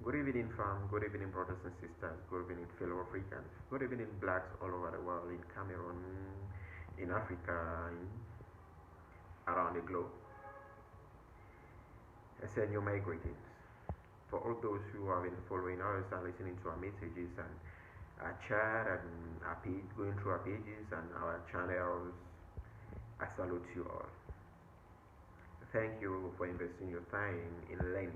Good evening, fam. Good evening, brothers and sisters. Good evening, fellow Africans. Good evening, blacks all over the world, in Cameroon, in Africa, around the globe. I send you my greetings. For all those who have been following us and listening to our messages and our chat and our page, going through our pages and our channels, I salute you all. Thank you for investing your time in learning.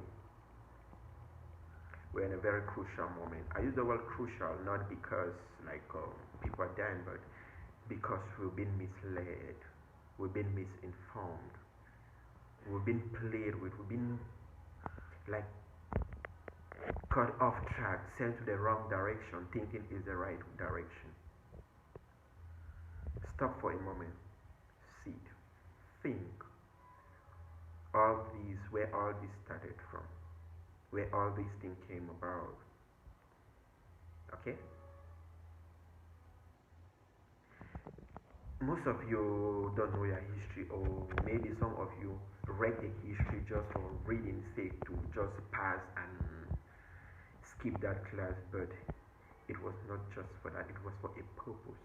We're in a very crucial moment. I use the word crucial not because people are dying, but because we've been misled, we've been misinformed, we've been played with, we've been like cut off track, sent to the wrong direction, thinking is the right direction. Stop for a moment, sit, think. All these, where all this started from, where all these things came about. Okay? Most of you don't know your history, or maybe some of you read the history just for reading sake to just pass and skip that class, but it was not just for that, it was for a purpose.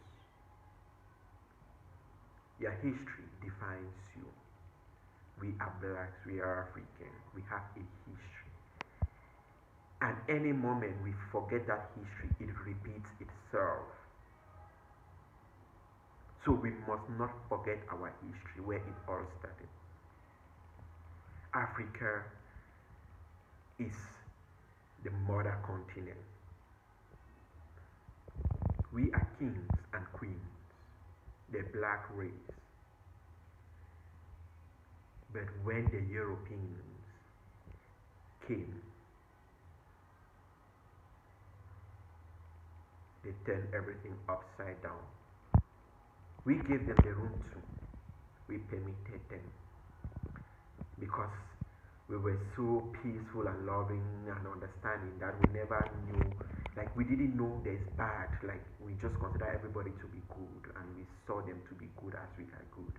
Your history defines you. We are blacks, we are African, we have a history. And any moment we forget that history, it repeats itself. So we must not forget our history, where it all started. Africa is the mother continent. We are kings and queens, the black race. But when the Europeans came, they turned everything upside down. We gave them the room to. We permitted them because we were so peaceful and loving and understanding that we never knew, like we didn't know there's bad, like we just consider everybody to be good and we saw them to be good as we are good.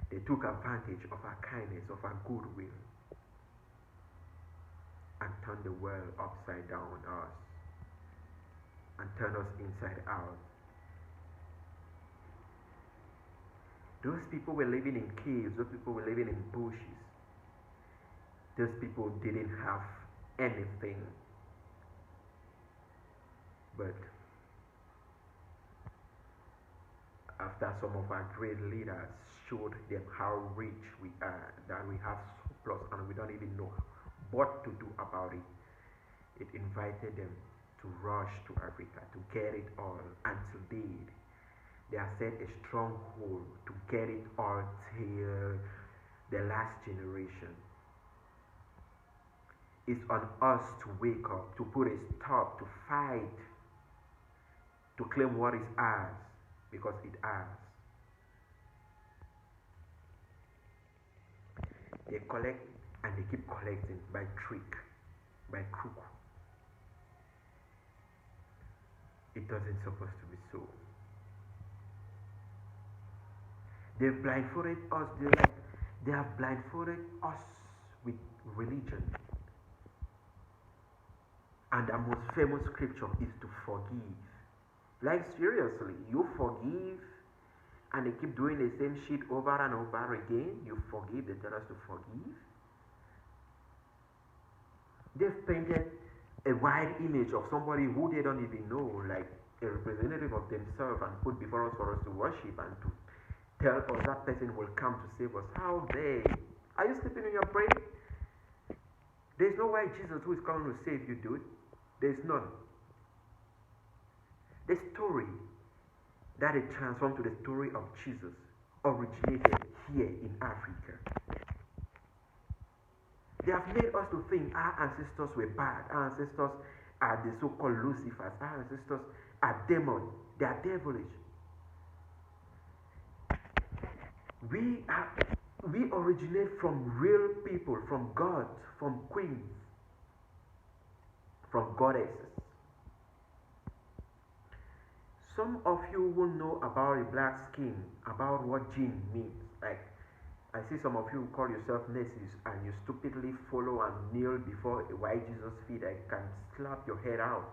They took advantage of our kindness, of our goodwill, and turned the world upside down on us and turned us inside out. Those people were living in caves, those people were living in bushes. Those people didn't have anything. But after some of our great leaders showed them how rich we are, that we have surplus and we don't even know what to do about it, it invited them to rush to Africa to get it all. And today, they have set a stronghold to get it all till the last generation. It's on us to wake up, to put a stop, to fight, to claim what is ours, because it's ours. They collect and they keep collecting by trick, by crook. It doesn't supposed to be so. They've blindfolded us. They have blindfolded us with religion. And the most famous scripture is to forgive. Like seriously, you forgive and they keep doing the same shit over and over again. You forgive, they tell us to forgive. They've painted a wide image of somebody who they don't even know, like a representative of themselves, and put before us for us to worship and to tell us that person will come to save us. How dare you? Are you sleeping in your brain? There's no way Jesus who is coming to save you, dude. There's none. The story that it transformed to the story of Jesus originated here in Africa. They have made us to think our ancestors were bad. Our ancestors are the so-called Lucifers. Our ancestors are demons. They are devilish. We originate from real people, from gods, from queens, from goddesses. Some of you will know about a black skin, about what jinn means. Like, I see some of you who call yourself nurses and you stupidly follow and kneel before a white Jesus feet. I can slap your head out.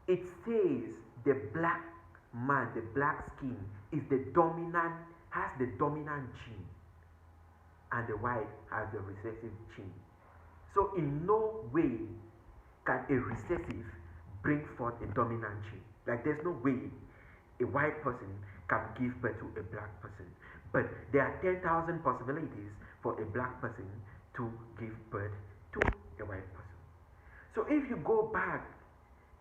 It says the black man, the black skin, is has the dominant gene, and the white has the recessive gene. So in no way can a recessive bring forth a dominant gene. Like there's no way a white person can give birth to a black person. But there are 10,000 possibilities for a black person to give birth to a white person. So if you go back,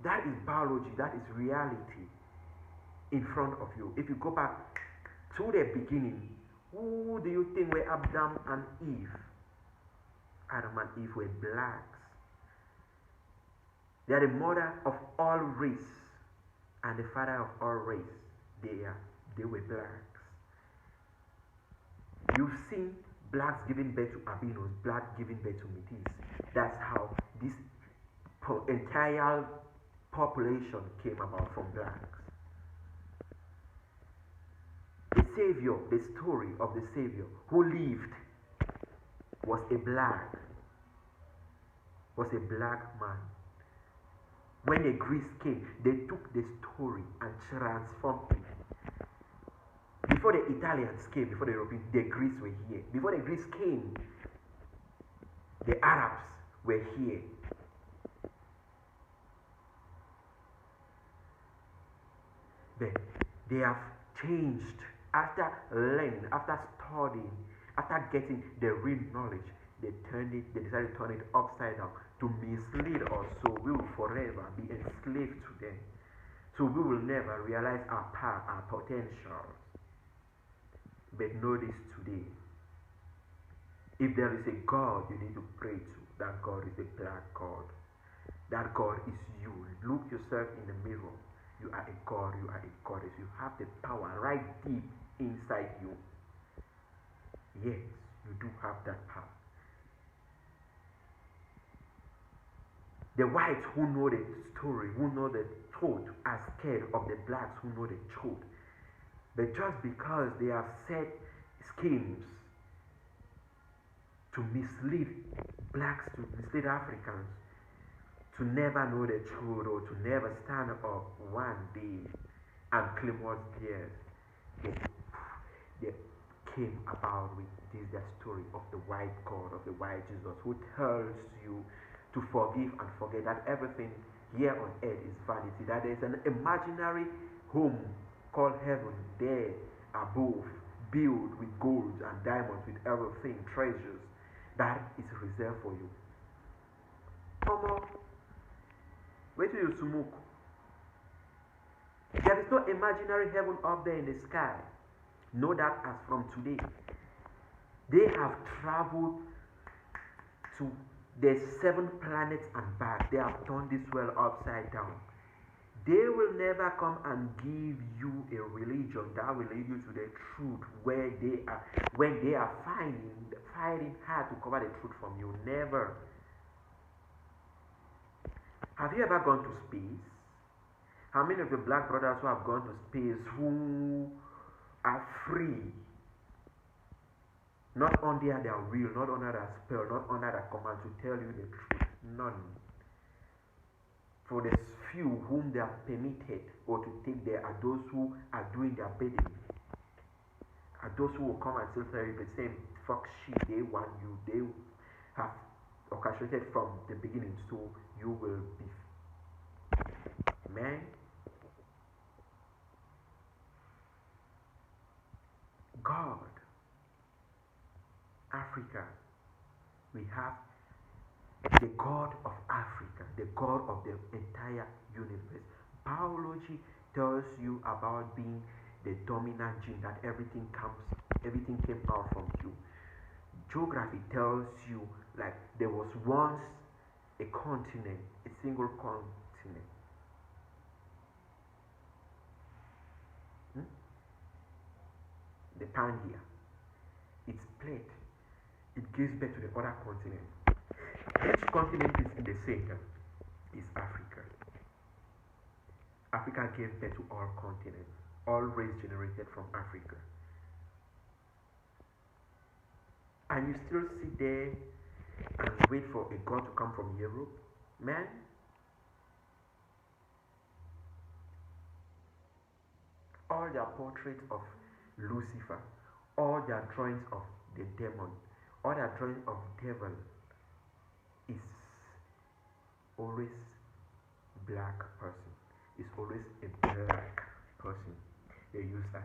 that is biology, that is reality in front of you. If you go back to the beginning, who do you think were Adam and Eve? Adam and Eve were blacks. They are the mother of all race and the father of all race. They were blacks. You've seen blacks giving birth to albinos, blacks giving birth to métis. That's how this entire population came about, from blacks. The Savior, the story of the Savior who lived was a black man. When the Greeks came, they took the story and transformed it. Before the Italians came, before the Europeans, the Greeks were here. Before the Greeks came, the Arabs were here. But they have changed after learning, after studying, after getting the real knowledge. They decided to turn it upside down to mislead us, so we will forever be enslaved to them. So we will never realize our power, our potential. But know this today. If there is a God you need to pray to, that God is a black God. That God is you. Look yourself in the mirror. You are a God, you are a goddess. You have the power right deep inside you. Yes, you do have that power. The whites who know the story, who know the truth, are scared of the blacks who know the truth. But just because they have set schemes to mislead blacks, to mislead Africans, to never know the truth or to never stand up one day and claim what's theirs, they came about with this their story of the white God, of the white Jesus, who tells you to forgive and forget, that everything here on earth is vanity, that there is an imaginary home called heaven there above, built with gold and diamonds, with everything, treasures, that is reserved for you. Wait till you smoke. There is no imaginary heaven up there in the sky. Know that as from today. They have traveled to the 7 planets and back. They have turned this world upside down. They will never come and give you a religion that will lead you to the truth where they are, when they are fighting hard to cover the truth from you. Never. Have you ever gone to space? How many of the black brothers who have gone to space who are free, not under their will, not under their spell, not under their command, to tell you the truth? None. For the few whom they are permitted or to take there are those who are doing their bidding, are those who will come and say the same fuck shit. They want you, they have orchestrated from the beginning, so you will be. Man, God, Africa, we have the God of Africa, the God of the entire universe. Biology tells you about being the dominant gene, that everything came out from you. Geography tells you like there was once a continent, a single continent. The Pangaea, it's split. It gives birth to the other continent. Which continent is in the center? Is Africa. Africa gave birth to all continents. always generated from Africa. And you still sit there and wait for a god to come from Europe? Man, all their portraits of Lucifer, all their drawings of the demon, all their drawings of devil is always black person. It's always a black person they use as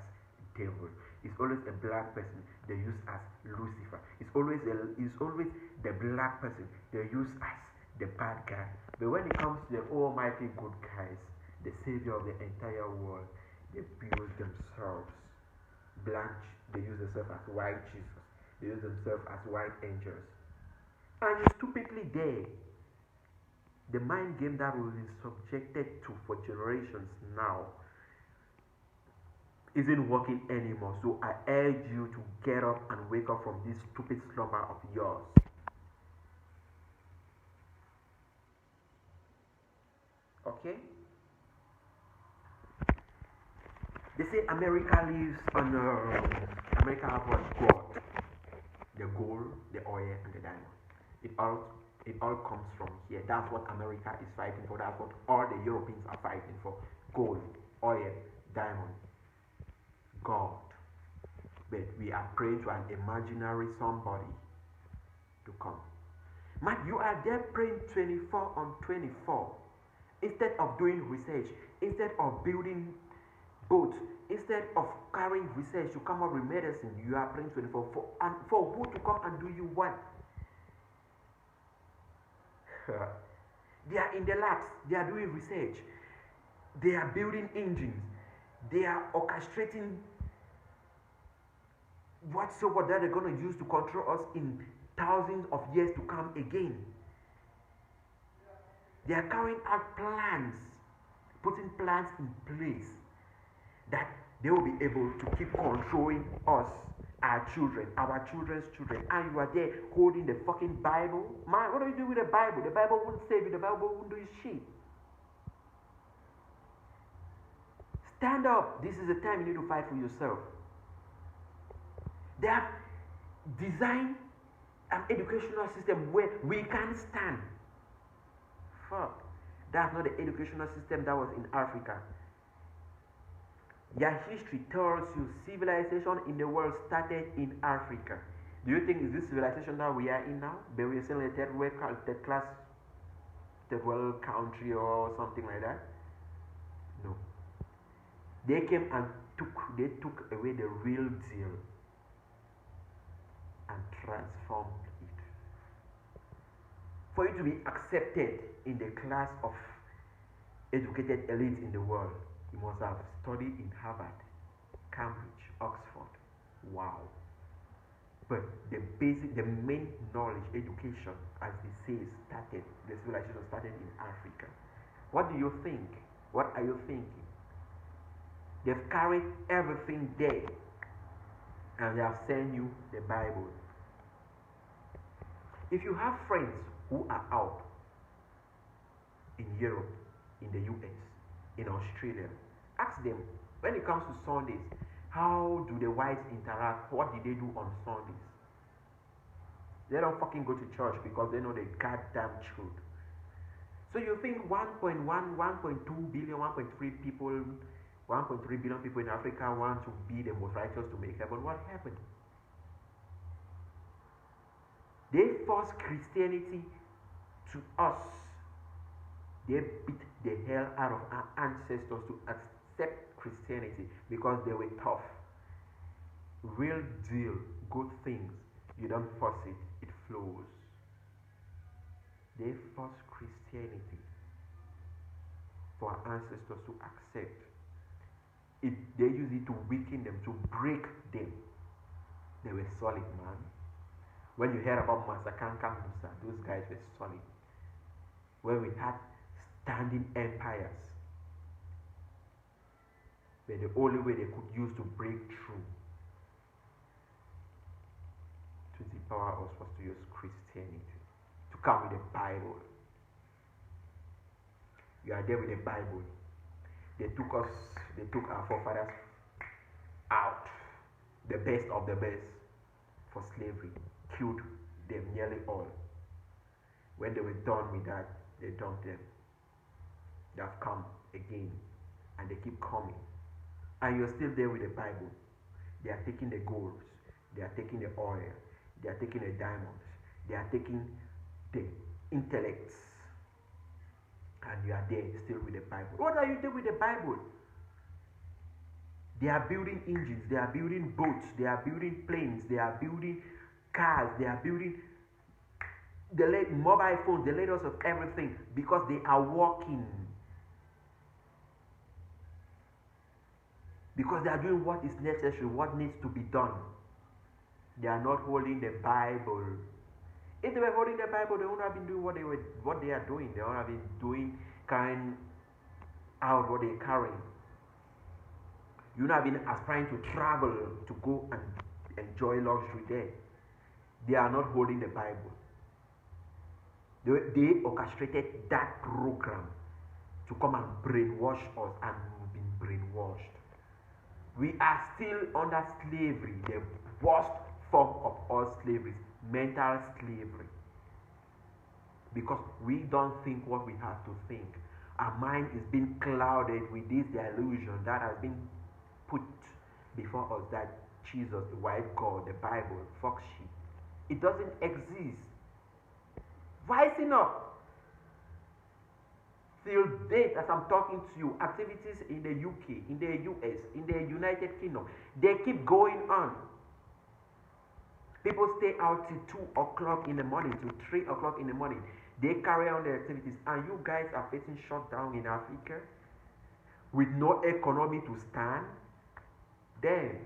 devil. It's always a black person they use as Lucifer. It's always the black person they use as the bad guy. But when it comes to the almighty good guys, the savior of the entire world, they use themselves black. They use themselves as white Jesus. They use themselves as white angels. And you stupidly there. The mind game that we've been subjected to for generations now isn't working anymore. So I urge you to get up and wake up from this stupid slumber of yours. Okay? They say America lives on America have what? God, the gold, the oil, and the diamond. It all comes from here. That's what America is fighting for. That's what all the Europeans are fighting for. Gold, oil, diamond, God. But we are praying to an imaginary somebody to come. Man, you are there praying 24 on 24. Instead of doing research, instead of building boats, instead of carrying research to come up with medicine, you are praying 24 for who to come and do you what? They are in the labs, they are doing research, they are building engines, they are orchestrating whatsoever that they're going to use to control us in thousands of years to come again. They are carrying out plans, putting plans in place that they will be able to keep controlling us, our children, our children's children. And you are there holding the fucking Bible. Man, what do you do with the Bible? The Bible won't save you, the Bible won't do shit. Stand up. This is the time you need to fight for yourself. They have designed an educational system where we can stand. Fuck. That's not the educational system that was in Africa. Your history tells you civilization in the world started in Africa. Do you think is this civilization that we are in now? But we are still in a third world country or something like that? No. They came and took away the real deal and transformed it. For you to be accepted in the class of educated elites in the world, you must have studied in Harvard, Cambridge, Oxford. Wow. But the main knowledge, education, as they say, the civilization started in Africa. What do you think? What are you thinking? They've carried everything there and they have sent you the Bible. If you have friends who are out in Europe, in the US, in Australia, ask them, when it comes to Sundays, how do the whites interact? What did they do on Sundays? They don't fucking go to church because they know the goddamn truth. So you think 1.1, 1.2 billion, 1.3 people, 1.3 billion people in Africa want to be the most righteous to make heaven? What happened? They forced Christianity to us. They beat the hell out of our ancestors to accept Christianity because they were tough. Real deal, good things. You don't force it, it flows. They forced Christianity for our ancestors to accept. They use it to weaken them, to break them. They were solid, man. When you hear about Masakanka Musa, those guys were solid. When we had standing empires, but the only way they could use to break through to depower us was to use Christianity, to come with the Bible. You are there with the Bible. They took our forefathers out the best of the best for slavery, killed them nearly all. When they were done with that, they dumped them. They have come again and they keep coming. And you're still there with the Bible. They are taking the golds, they are taking the oil, they are taking the diamonds, they are taking the intellects, and you are there still with the Bible. What are you doing with the Bible? They are building engines, they are building boats, they are building planes, they are building cars, they are building the mobile phones, the latest of everything, because they are working. Because they are doing what is necessary, what needs to be done. They are not holding the Bible. If they were holding the Bible, they wouldn't have been doing what they are doing. They wouldn't have been doing, carrying out what they're carrying. You would have been aspiring to travel, to go and enjoy luxury there. They are not holding the Bible. They orchestrated that program to come and brainwash us, and we've been brainwashed. We are still under slavery, the worst form of all slavery, mental slavery. Because we don't think what we have to think. Our mind is being clouded with this delusion that has been put before us, that Jesus, the white God, the Bible, fox sheep. It doesn't exist. Rising up. Till date, as I'm talking to you, activities in the UK, in the US, in the United Kingdom, they keep going on. People stay out till 2 o'clock in the morning, till 3 o'clock in the morning. They carry on their activities, and you guys are facing shutdown in Africa with no economy to stand. Then,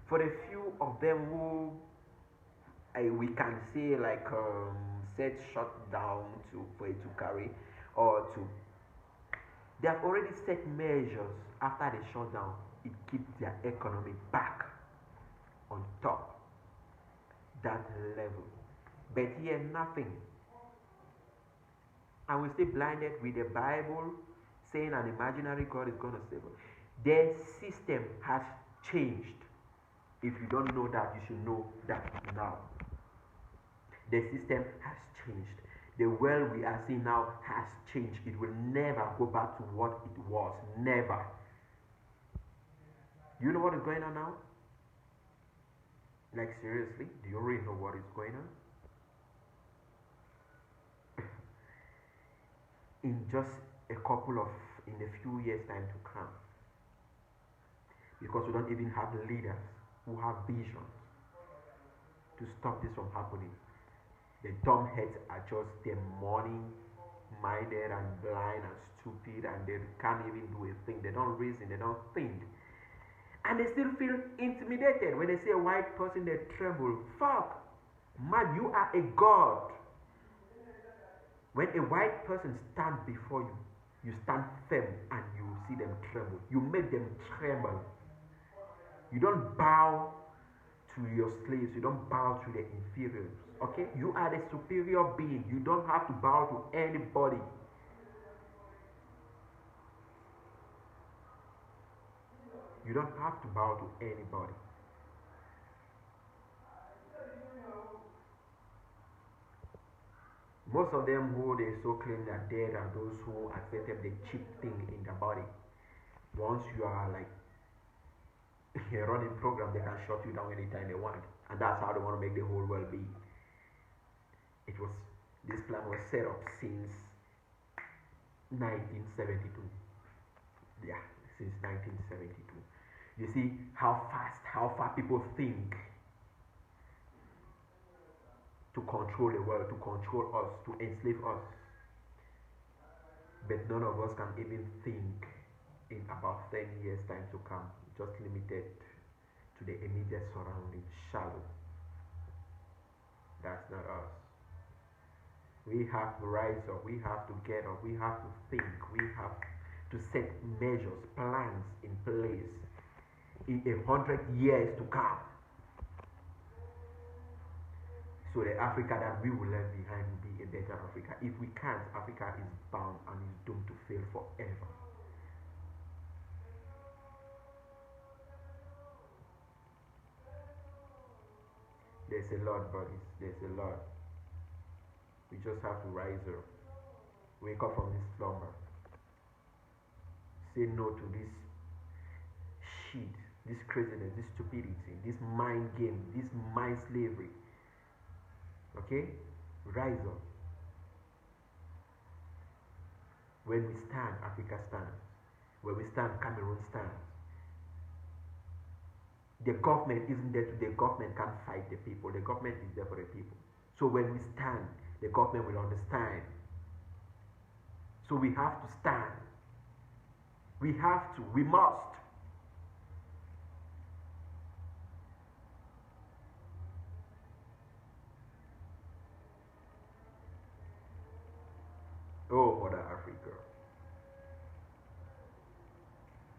for the few of them who we can say like set shutdown for it to carry, or to, they have already set measures after the shutdown. It keeps their economy back on top, that level. But here nothing. And we stay blinded with the Bible saying an imaginary God is going to save us. Their system has changed. If you don't know that, you should know that now. The system has changed. The world we are seeing now has changed. It will never go back to what it was. Never. You know what is going on now? Like seriously, do you really know what is going on? In a few years time to come. Because we don't even have leaders who have visions to stop this from happening. The dumb heads are just money-minded and blind and stupid, and they can't even do a thing. They don't reason, they don't think. And they still feel intimidated. When they see a white person, they tremble. Fuck! Man, you are a god. When a white person stands before you, you stand firm and you see them tremble. You make them tremble. You don't bow to your slaves. You don't bow to the inferiors. Okay? You are the superior being. You don't have to bow to anybody. You don't have to bow to anybody. Most of them who they so claim they are dead are those who accepted the cheap thing in the body. Once you are like a running program, they can shut you down anytime they want. And that's how they want to make the whole world be. This plan was set up since 1972. Yeah, since 1972. You see how far people think to control the world, to control us, to enslave us. But none of us can even think in about 10 years time to come, just limited to the immediate surroundings, shallow. That's not us. We have to rise up, we have to get up, we have to think, we have to set measures, plans in place in 100 years to come. So the Africa that we will leave behind will be a better Africa. If we can't, Africa is bound and is doomed to fail forever. There's a lot, buddies. There's a lot. We just have to rise up. Wake up from this slumber. Say no to this shit, this craziness, this stupidity, this mind game, this mind slavery. Okay? Rise up. When we stand, Africa stands. When we stand, Cameroon stands. The government isn't there to, the government can't fight the people. The government is there for the people. So when we stand, the government will understand. So we have to stand. We have to, we must. Oh, Mother Africa,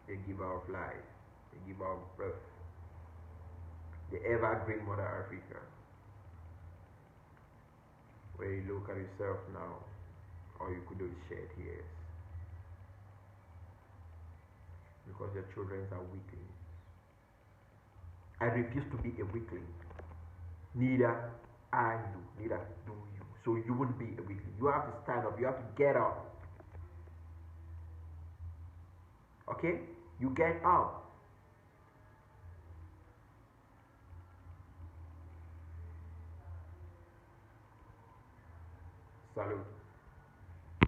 the giver of life, the giver of birth, the evergreen Mother Africa. Where you look at yourself now, all you could do is shed tears. Because your children are weaklings. I refuse to be a weakling. Neither are you, neither do you. So you wouldn't be a weakling. You have to stand up, you have to get up. Okay? You get up. Salute.